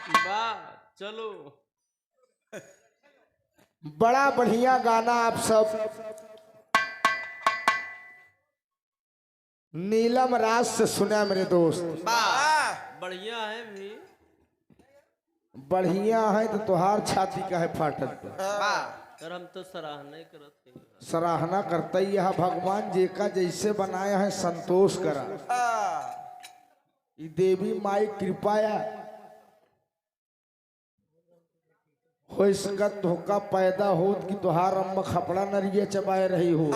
वाह चलो। बड़ा बढ़िया गाना आप सब नीलम राज से सुना मेरे दोस्त। बढ़िया है भी। बढ़िया है तो तुहार छाती का है फाटक पे। और हम तो सराहना ही करते हैं। सराहना करता ही यह भगवान जी का जैसे बनाया है संतोष करा। ई देवी माई कृपाया हो सकत धोखा पैदा होत कि तुहार अम्मा खपड़ा नरिये चबाए रही हो।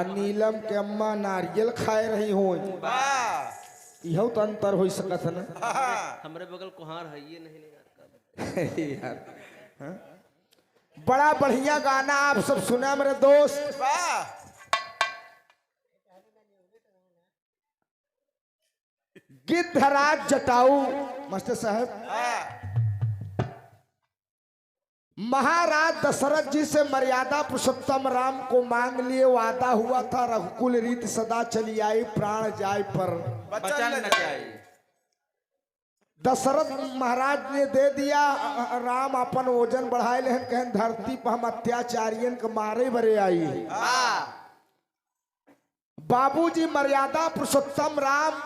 नीलम के अम्मा नारियल खाए रही हो। यह तो अंतर हो सकत है ना। हमारे बगल कुहार है ये नहीं यार हाँ? बड़ा बढ़िया गाना आप सब सुना मेरे दोस्त। गिद्धराज जटाऊ मास्टर साहब महाराज दशरथ जी से मर्यादा पुरुषोत्तम राम को मांग लिए वादा हुआ था रघुकुल रीत सदा चली आई प्राण जाय पर बचन न जाए। दशरथ महाराज ने दे दिया। राम अपन वजन बढ़ाए लेकिन कहन धरती पर हम अत्याचारियन के मारे बरे आई। बाबूजी मर्यादा पुरुषोत्तम राम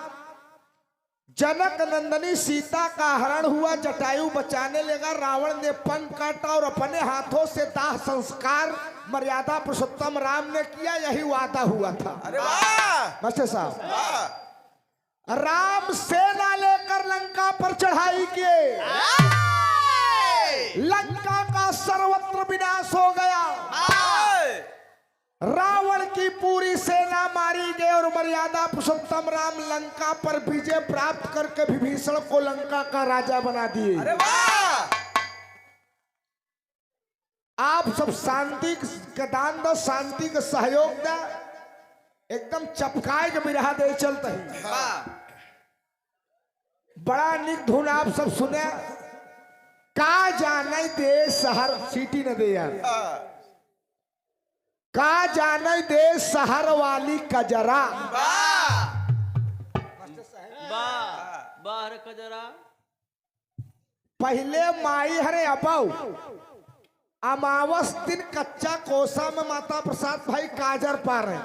जनक नंदनी सीता का हरण हुआ। जटायु बचाने लगा। रावण ने पंख काटा और अपने हाथों से दाह संस्कार मर्यादा पुरुषोत्तम राम ने किया। यही वादा हुआ था। अरे वाह मास्टर साहब राम सेना लेकर लंका पर चढ़ाई किए। लंका का सर्वत्र विनाश हो गया। रावण की पूरी सेना मारी गई और मर्यादा पुरुषोत्तम राम लंका पर विजय प्राप्त करके विभीषण को लंका का राजा बना दिए। अरे वाह आप सब शांति का दान दो, शांति का सहयोग दो। एकदम चपकाए के बिरहा दे चलते ही। बड़ा निक धुन आप सब सुने। का जाने दे शहर सीटी न दे यार। का जाने दे शहर वाली कजरा। बाहर कजरा पहले माई हरे अबऊ अमावस दिन कच्चा कोसा में माता प्रसाद भाई काजर पार है।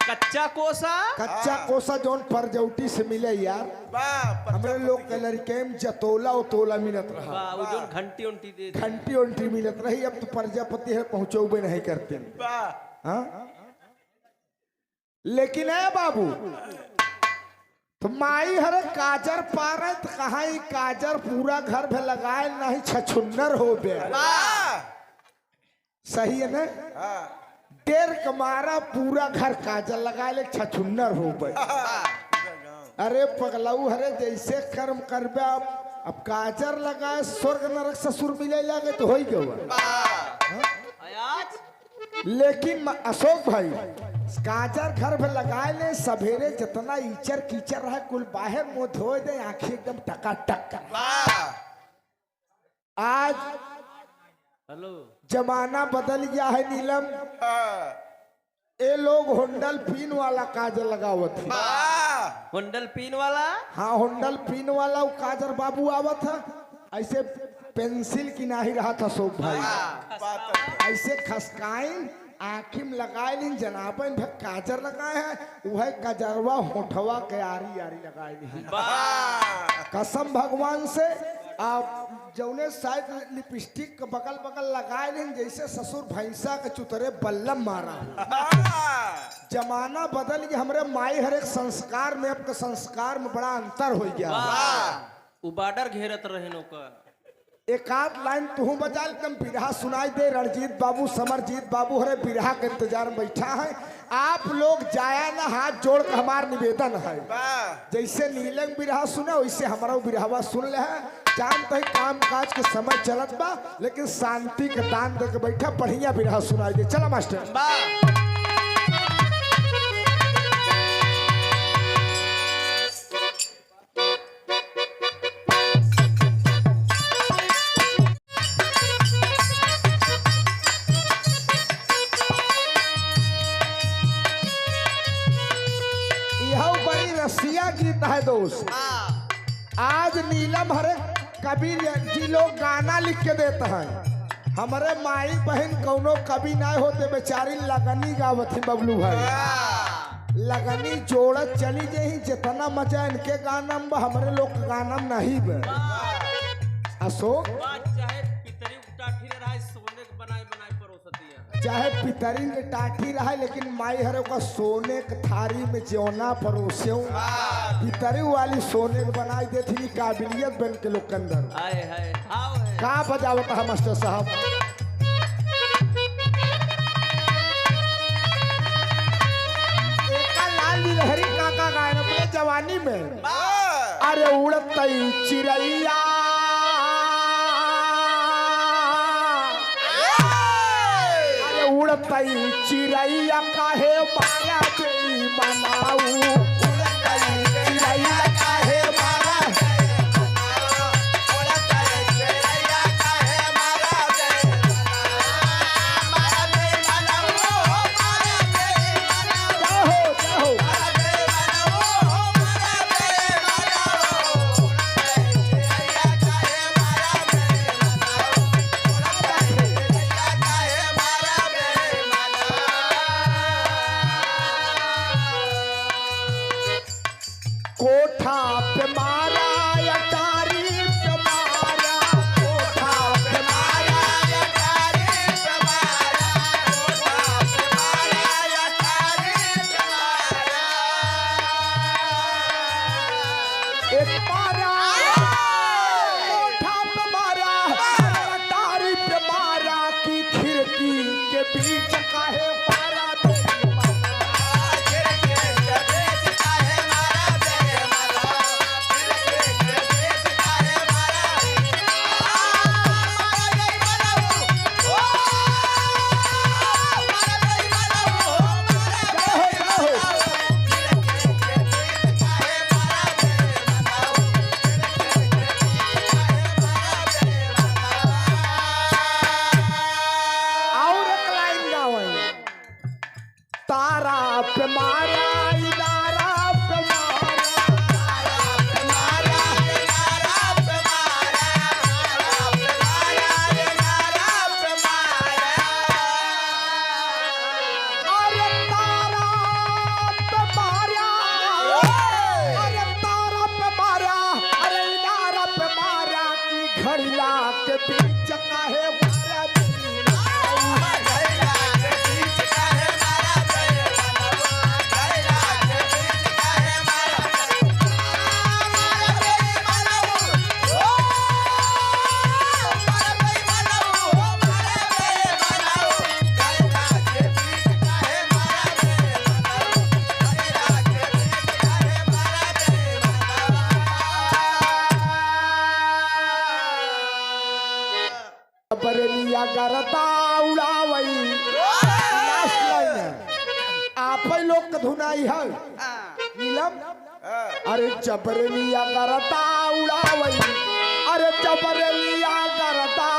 कच्चा कोसा। कच्चा कोसा जोन परजौटी से मिले यार। हमरे लोग के लड़के में जतोला उतोला मिलत रहा। वो जो घंटी उंटी दे घंटी उंटी मिलत रही। अब तो प्रजापति है पहुंचोबे नहीं करते। हाँ? लेकिन है बाबू तो माई हरे काजर पार है तो कहा काजर पूरा घर में लगाए नहीं छछुन्नर हो गया। सही है ना। देर कमारा पूरा घर काजल लगा ले छछुन्नर हो गए। अरे पगलाऊ हरे जैसे कर्म करबे अब काजर लगाए स्वर्ग नरक ससुर मिले लगे तो हो ही गया। लेकिन अशोक भाई काजर घर में लगाए ले सवेरे जितना ईचर कीचर रहा कुल बाहर मुंह धो दे आंखें एकदम टकाटक। आज हेलो जमाना बदल गया है नीलम। ये लोग होंडल पिन वाला काजल लगावत है। होंडल पिन वाला। हाँ होंडल पिन वाला वो काजर बाबू आवत है। ऐसे पेंसिल की नाही रहा था शोक भाई। ऐसे खसकाइन आँखी में लगाए लीन जनाबन भर काजर लगाए हैं। वह काजरवा होठवा के आरी आरी लगाए ली। कसम भगवान से आप जौने शायद लिपस्टिक के बगल बगल लगाए लेन जैसे ससुर भैंसा के चुतरे बल्लम मारा। जमाना बदल गया। हमारे माई हर एक संस्कार में अब के संस्कार में बड़ा अंतर हो गया। वो बॉर्डर घेरत रहे का। एक आध लाइन तू बजा एकदम बिरहा सुनाई दे। रणजीत बाबू समरजीत बाबू हरे बिरहा के इंतजार में बैठा है। आप लोग जाया ना हाथ जोड़ कर हमार निवेदन है। जैसे नीलम बिरहा सुने वैसे हमारा बिरहावा सुन ले है। जानते हैं काम काज के समय चलत बा लेकिन शांति के दान दे के बैठा बढ़िया बिरहा सुनाई दे। चला मास्टर यह बड़ी रसिया गीत है दोस्त। आज नीलम हरे कवि जी लोग गाना लिख के देते हैं। हमारे माई बहन कौनो कवि ना होते बेचारी लगनी गावत थी बबलू भाई। लगनी जोड़त चली जही जितना मजा इनके गाना में हमारे लोग गाना में नहीं बे। अशोक चाहे पितरी के टाठी रहा लेकिन माई हरे का सोने के थारी में जौना परोसे पितरी वाली सोने के बनाई देती काबिलियत बन के लोग के अंदर का बजावत है मास्टर साहब। लहरी काका गायन अपने जवानी में अरे उड़त चिड़ैया अरे उड़त चिड़ैया काहे मारा बेई मनाऊ उड़त चिड़ैया काहे मारा कोठा पे मारा अटारी पे मारा कोठा पे मारा अटारी पे मारा कोठा पे मारा अटारी पे मारा एक मारा कोठा पे मारा अटारी पे मारा की खिड़की के बीच काहे पारा तारा पे मारा इदारा पे मारा तारा पे मारा इदारा पे मारा तारा पे मारा इदारा पे मारा अरे तारा पे मारा अरे तारा पे मारा अरे इदारा पे मारा की घड़िया के बीच काहे मारा बरेलिया करता उड़ावई लास्ट लाइन आप लोग का धुनाई है नीलम अरे जबरेलिया करता उड़ावई अरे जबरेलिया करता